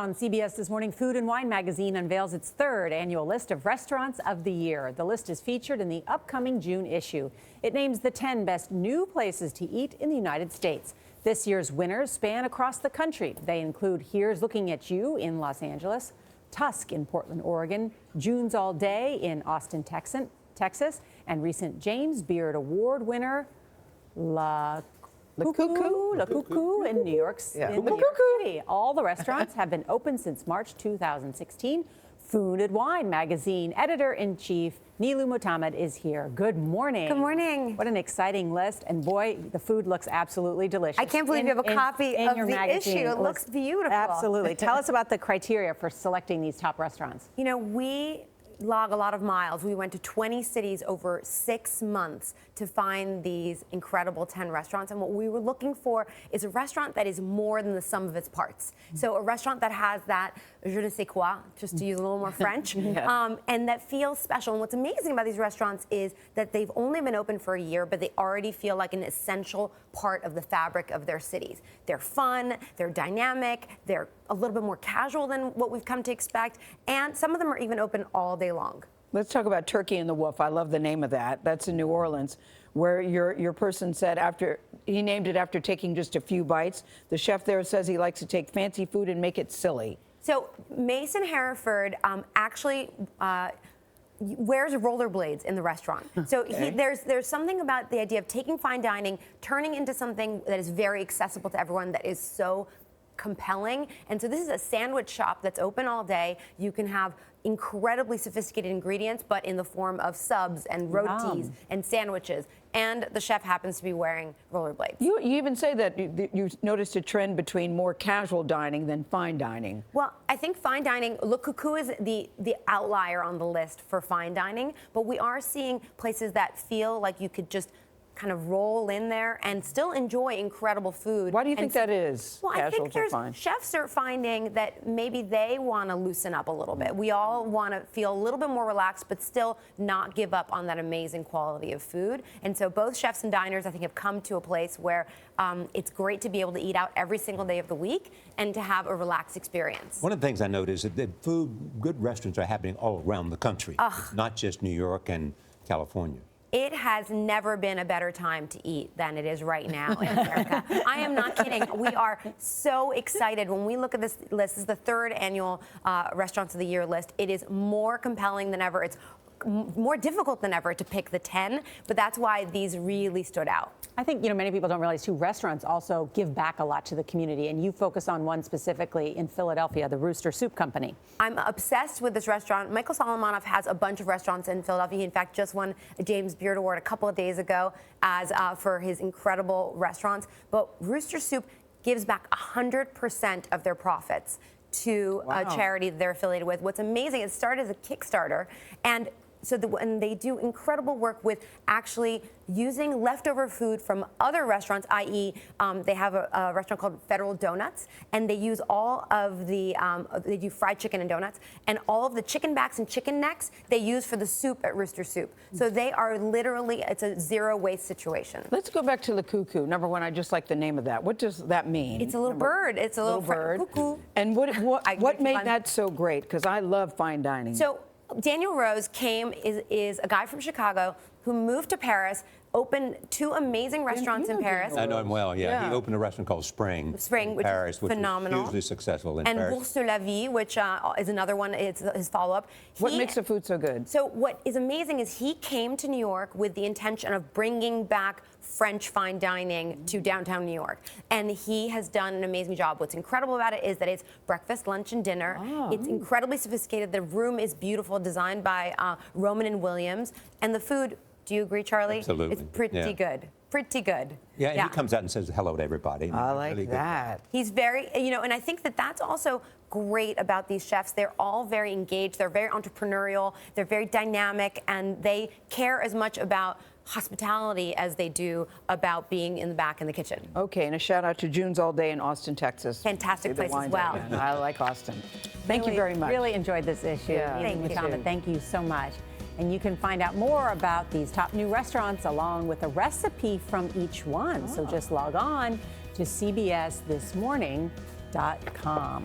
On CBS This Morning, Food and Wine magazine unveils its third annual list of restaurants of the year. The list is featured in the upcoming June issue. It names the 10 best new places to eat in the United States. This year's winners span across the country. They include Here's Looking at You in Los Angeles, Tusk in Portland, Oregon, June's All Day in Austin, Texas, and recent James Beard Award winner La Cuckoo in New York City. All the restaurants have been open since March 2016. Food and Wine magazine editor-in-chief Nilou Motamed is here. Good morning. Good morning. What an exciting list. And boy, the food looks absolutely delicious. I can't believe you have a copy of the issue. It looks beautiful. Absolutely. Tell us about the criteria for selecting these top restaurants. You know, we log a lot of miles. We went to 20 cities over 6 months to find these incredible 10 restaurants. And what we were looking for is a restaurant that is more than the sum of its parts. So a restaurant that has that je ne sais quoi, just to use a little more French, and that feels special. And what's amazing about these restaurants is that they've only been open for a year, but they already feel like an essential part of the fabric of their cities. They're fun, they're dynamic, they're a little bit more casual than what we've come to expect, and some of them are even open all day long. Let's talk about Turkey and the Wolf. I love the name of that. That's in New Orleans, where your person said he named it after taking just a few bites. The chef there says he likes to take fancy food and make it silly. So Mason Hereford actually wears rollerblades in the restaurant. So there's something about the idea of taking fine dining, turning into something that is very accessible to everyone, that is so compelling. And so this is a sandwich shop that's open all day. You can have incredibly sophisticated ingredients, but in the form of subs and rotis and sandwiches. And the chef happens to be wearing rollerblades. You even say that you noticed a trend between more casual dining than fine dining. Well, I think fine dining, Le Cuckoo is the outlier on the list for fine dining, but we are seeing places that feel like you could just kind of roll in there and still enjoy incredible food. Why do you think that is? Well, I think chefs are finding that maybe they want to loosen up a little bit. We all want to feel a little bit more relaxed, but still not give up on that amazing quality of food. And so both chefs and diners, I think, have come to a place where it's great to be able to eat out every single day of the week and to have a relaxed experience. One of the things I noticed is that good restaurants are happening all around the country, not just New York and California. It has never been a better time to eat than it is right now in America. I am not kidding. We are so excited. When we look at this list, this is the third annual Restaurants of the Year list. It is more compelling than ever. It's more difficult than ever to pick the 10, but that's why these really stood out. I think, many people don't realize, too, restaurants also give back a lot to the community, and you focus on one specifically in Philadelphia, the Rooster Soup Company. I'm obsessed with this restaurant. Michael Solomonov has a bunch of restaurants in Philadelphia. He, in fact, just won a James Beard Award a couple of days ago for his incredible restaurants. But Rooster Soup gives back 100% of their profits to a charity that they're affiliated with. What's amazing, it started as a Kickstarter, and and they do incredible work with actually using leftover food from other restaurants, i.e. They have a restaurant called Federal Donuts, and they use all of the, they do fried chicken and donuts, and all of the chicken backs and chicken necks they use for the soup at Rooster Soup. So they are literally, it's a zero waste situation. Let's go back to Le Cuckoo. Number one, I just like the name of that. What does that mean? It's a little bird. It's a little bird. Cuckoo. And what made that so great? Because I love fine dining. So Daniel Rose is a guy from Chicago who moved to Paris, opened 2 amazing restaurants in Paris. I know him well, yeah. He opened a restaurant called Spring in Paris, which was hugely successful in Paris. And Bourse de la Vie, which is another one, it's his follow-up. What makes the food so good? So what is amazing is he came to New York with the intention of bringing back French fine dining to downtown New York. And he has done an amazing job. What's incredible about it is that it's breakfast, lunch, and dinner. It's incredibly sophisticated. The room is beautiful, designed by Roman and Williams. And the food, do you agree, Charlie? Absolutely. It's pretty good. Pretty good. Yeah, and he comes out and says hello to everybody. I like really that. He's very, and I think that that's also great about these chefs. They're all very engaged. They're very entrepreneurial. They're very dynamic, and they care as much about hospitality as they do about being in the back in the kitchen. Okay, and a shout out to June's All Day in Austin, Texas. Fantastic place as well. I like Austin. Thank you very much. Really enjoyed this issue. Thank you so much. And you can find out more about these top new restaurants along with a recipe from each one. So just log on to cbsthismorning.com.